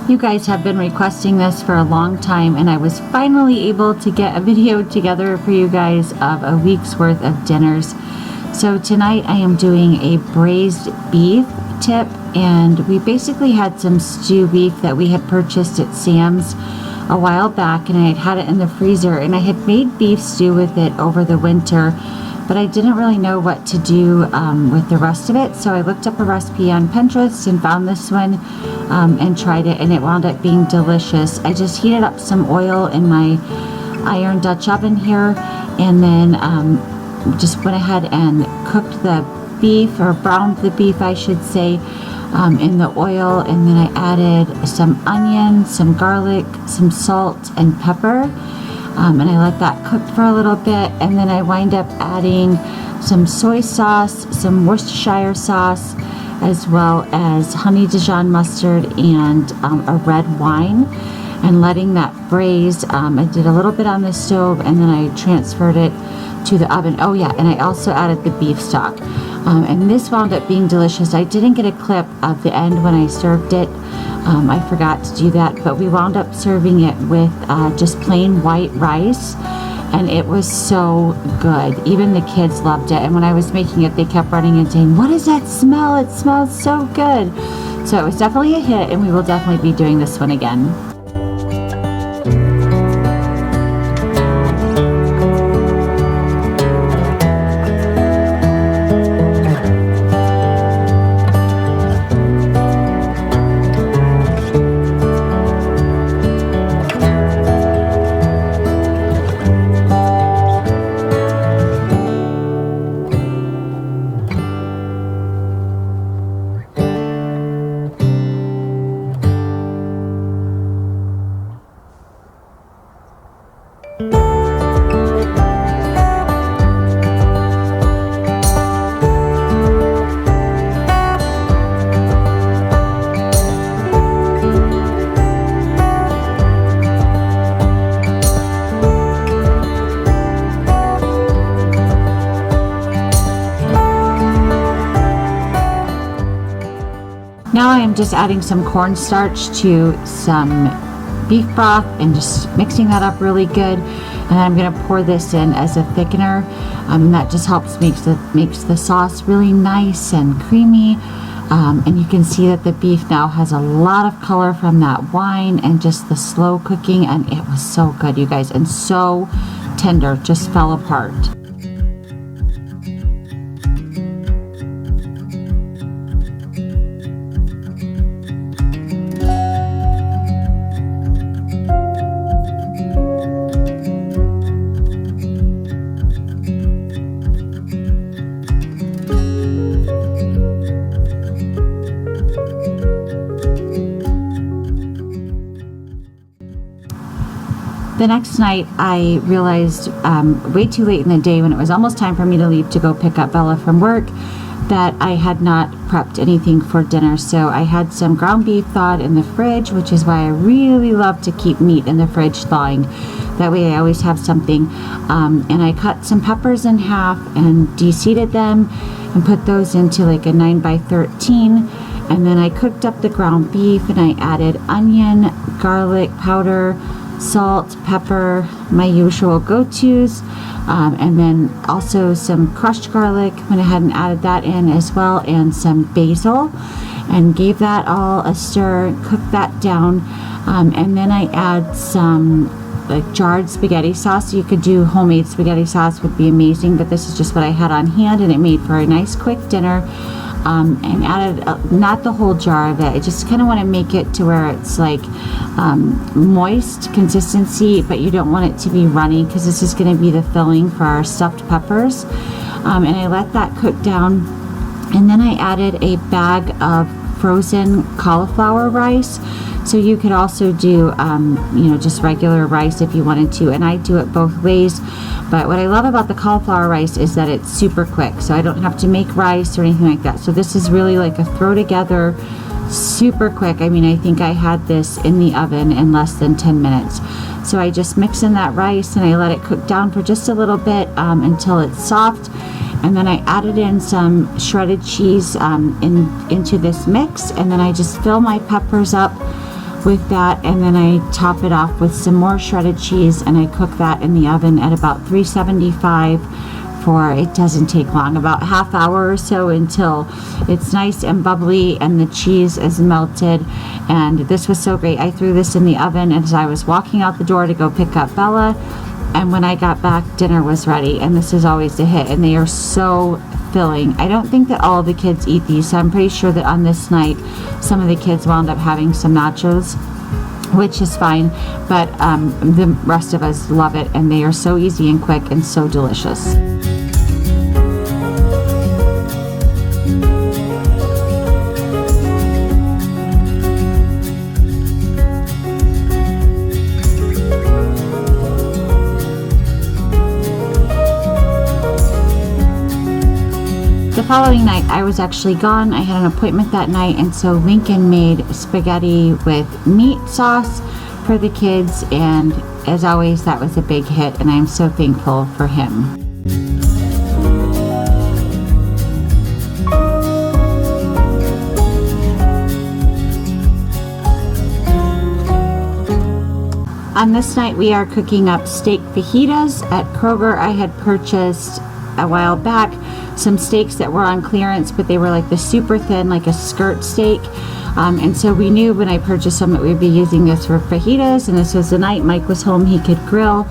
You guys have been requesting this for a long time, and I was finally able to get a video together for you guys of a week's worth of dinners. So tonight I am doing a braised beef tip, and we basically had some stew beef that we had purchased at Sam's a while back, and I had had it in the freezer, and I had made beef stew with it over the winter, but I didn't really know what to do with the rest of it. So I looked up a recipe on Pinterest and found this one and tried it, and it wound up being delicious. I just heated up some oil in my iron Dutch oven here, and then just went ahead and cooked the beef, or browned the beef I should say, in the oil, and then I added some onion, some garlic, some salt and pepper. And I let that cook for a little bit, and then I wind up adding some soy sauce, some Worcestershire sauce, as well as honey Dijon mustard and a red wine, and letting that braise. I did a little bit on the stove, and then I transferred it to the oven. Oh yeah, and I also added the beef stock. And this wound up being delicious. I didn't get a clip of the end when I served it. I forgot to do that, but we wound up serving it with just plain white rice, and it was so good. Even the kids loved it, and when I was making it, they kept running and saying, "What does that smell? It smells so good." So it was definitely a hit, and we will definitely be doing this one again. Now I am just adding some cornstarch to some beef broth and just mixing that up really good. And I'm going to pour this in as a thickener. And that just helps makes the sauce really nice and creamy. And you can see that the beef now has a lot of color from that wine and just the slow cooking. And it was so good, you guys, and so tender, just fell apart. The next night, I realized way too late in the day, when it was almost time for me to leave to go pick up Bella from work, that I had not prepped anything for dinner. So I had some ground beef thawed in the fridge, which is why I really love to keep meat in the fridge thawing. That way I always have something. And I cut some peppers in half and de-seeded them and put those into like a 9x13. And then I cooked up the ground beef, and I added onion, garlic powder, salt, pepper, my usual go-tos, and then also some crushed garlic. Went ahead and added that in as well, and some basil, and gave that all a stir, cooked that down, and then I add some like jarred spaghetti sauce. You could do homemade spaghetti sauce, would be amazing, but this is just what I had on hand, and it made for a nice quick dinner. And added not the whole jar of it. I just kind of want to make it to where it's like moist consistency, but you don't want it to be runny, because this is going to be the filling for our stuffed peppers. And I let that cook down, and then I added a bag of frozen cauliflower rice. So you could also do, just regular rice if you wanted to, and I do it both ways. But what I love about the cauliflower rice is that it's super quick, so I don't have to make rice or anything like that. So this is really like a throw together, super quick. I mean, I think I had this in the oven in less than 10 minutes. So I just mix in that rice, and I let it cook down for just a little bit until it's soft. And then I added in some shredded cheese into this mix, and then I just fill my peppers up with that, and then I top it off with some more shredded cheese, and I cook that in the oven at about 375 for, it doesn't take long, about half hour or so, until it's nice and bubbly and the cheese is melted. And this was so great. I threw this in the oven as I was walking out the door to go pick up Bella, and when I got back, dinner was ready. And this is always a hit, and they are so filling. I don't think that all of the kids eat these, so I'm pretty sure that on this night some of the kids wound up having some nachos, which is fine, but the rest of us love it, and they are so easy and quick and so delicious. The following night, I was actually gone. I had an appointment that night, and so Lincoln made spaghetti with meat sauce for the kids, and as always, that was a big hit, and I'm so thankful for him. On this night, we are cooking up steak fajitas. At Kroger, I had purchased a while back some steaks that were on clearance, but they were like the super thin, like a skirt steak. And so we knew when I purchased them that we'd be using this for fajitas, and this was the night Mike was home, he could grill.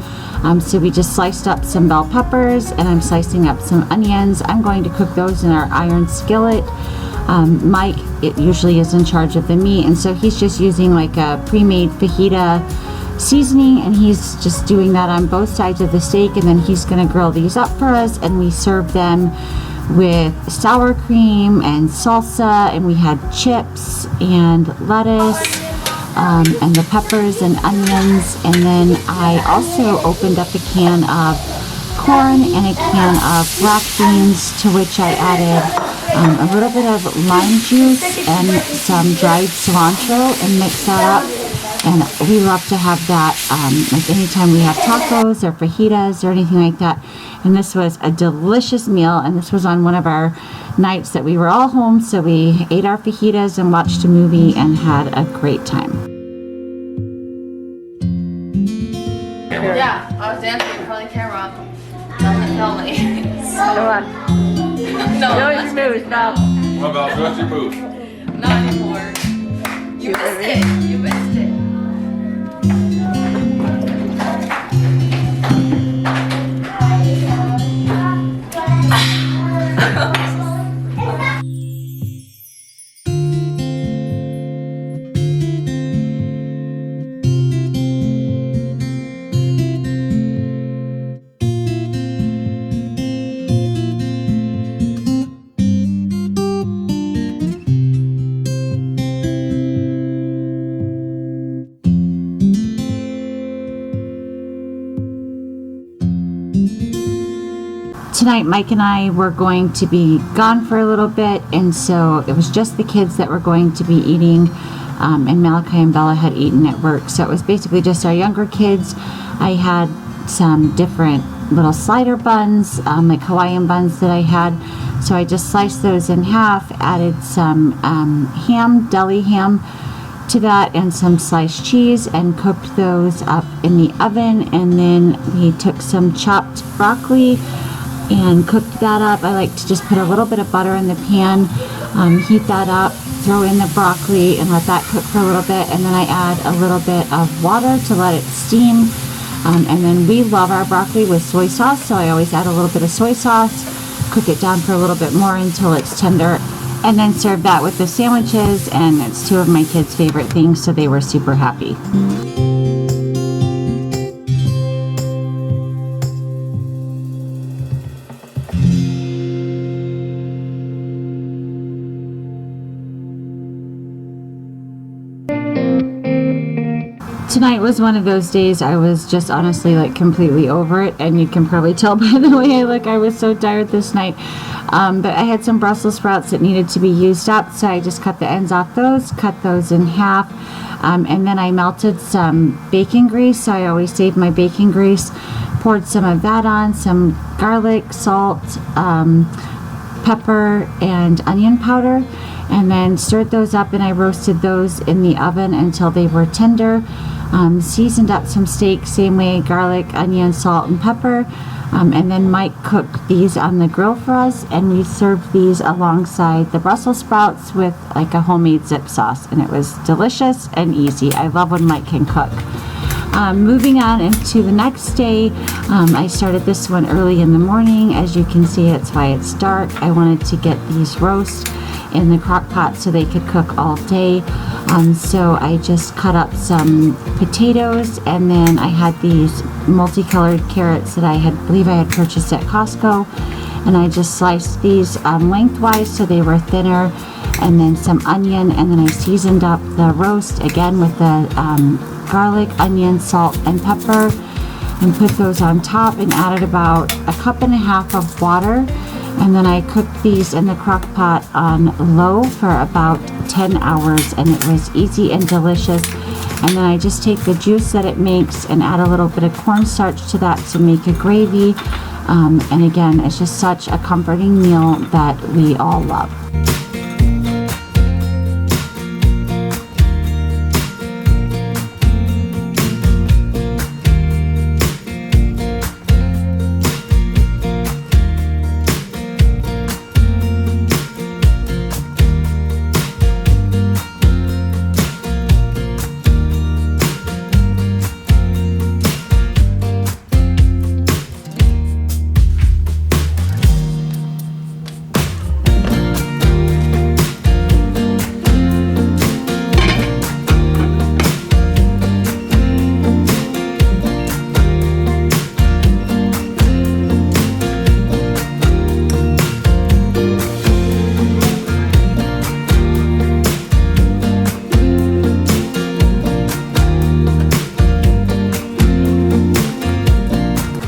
So we just sliced up some bell peppers, and I'm slicing up some onions. I'm going to cook those in our iron skillet. Mike, it usually is in charge of the meat, and so he's just using like a pre-made fajita seasoning, and he's just doing that on both sides of the steak, and then he's going to grill these up for us, and we serve them with sour cream and salsa, and we had chips and lettuce, and the peppers and onions. And then I also opened up a can of corn and a can of black beans, to which I added a little bit of lime juice and some dried cilantro and mixed that up. And we love to have that like anytime we have tacos or fajitas or anything like that. And this was a delicious meal, and this was on one of our nights that we were all home, so we ate our fajitas and watched a movie and had a great time. Yeah, I was dancing in front of the camera. Doesn't tell me. Come on. No, Your moves now. What about what's your move? not anymore. You missed it. You missed it. Tonight, Mike and I were going to be gone for a little bit, and so it was just the kids that were going to be eating, and Malachi and Bella had eaten at work, so it was basically just our younger kids. I had some different little slider buns, like Hawaiian buns that I had, so I just sliced those in half, added some ham, deli ham to that, and some sliced cheese, and cooked those up in the oven. And then we took some chopped broccoli and cooked that up. I like to just put a little bit of butter in the pan, heat that up, throw in the broccoli, and let that cook for a little bit, and then I add a little bit of water to let it steam. And then we love our broccoli with soy sauce, so I always add a little bit of soy sauce, cook it down for a little bit more until it's tender, and then serve that with the sandwiches. And it's two of my kids' favorite things, so they were super happy. Tonight was one of those days I was just honestly like completely over it, and you can probably tell by the way I look. I was so tired this night. But I had some Brussels sprouts that needed to be used up, so I just cut the ends off those, cut those in half, and then I melted some bacon grease, so I always save my bacon grease, poured some of that on, some garlic, salt, pepper and onion powder, and then stirred those up, and I roasted those in the oven until they were tender. Seasoned up some steak, same way, garlic, onion, salt, and pepper. And then Mike cooked these on the grill for us, and we served these alongside the Brussels sprouts with like a homemade zip sauce, and it was delicious and easy. I love when Mike can cook. Moving on into the next day, I started this one early in the morning. As you can see, it's why it's dark. I wanted to get these roast in the crock pot so they could cook all day. So I just cut up some potatoes, and then I had these multicolored carrots that I believe I had purchased at Costco, and I just sliced these lengthwise so they were thinner, and then some onion, and then I seasoned up the roast again with the garlic, onion, salt, and pepper, and put those on top, and added about a cup and a half of water. And then I cooked these in the crock pot on low for about 10 hours, and it was easy and delicious. And then I just take the juice that it makes and add a little bit of cornstarch to that to make a gravy. And again, it's just such a comforting meal that we all love.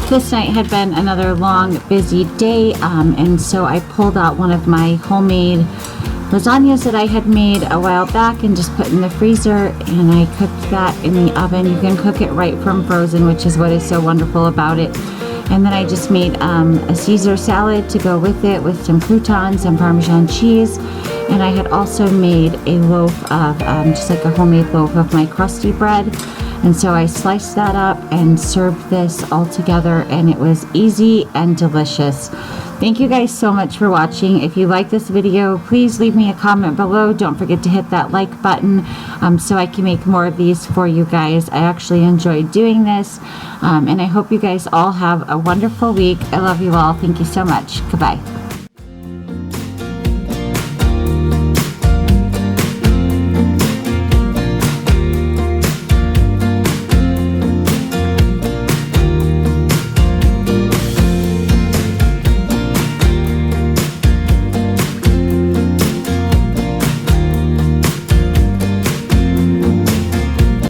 This night had been another long, busy day, and so I pulled out one of my homemade lasagnas that I had made a while back and just put in the freezer, and I cooked that in the oven. You can cook it right from frozen, which is what is so wonderful about it. And then I just made a Caesar salad to go with it, with some croutons and Parmesan cheese. And I had also made a loaf of, just like a homemade loaf of my crusty bread. And so I sliced that up and served this all together, and it was easy and delicious. Thank you guys so much for watching. If you like this video, please leave me a comment below. Don't forget to hit that like button so I can make more of these for you guys. I actually enjoyed doing this, and I hope you guys all have a wonderful week. I love you all. Thank you so much. Goodbye.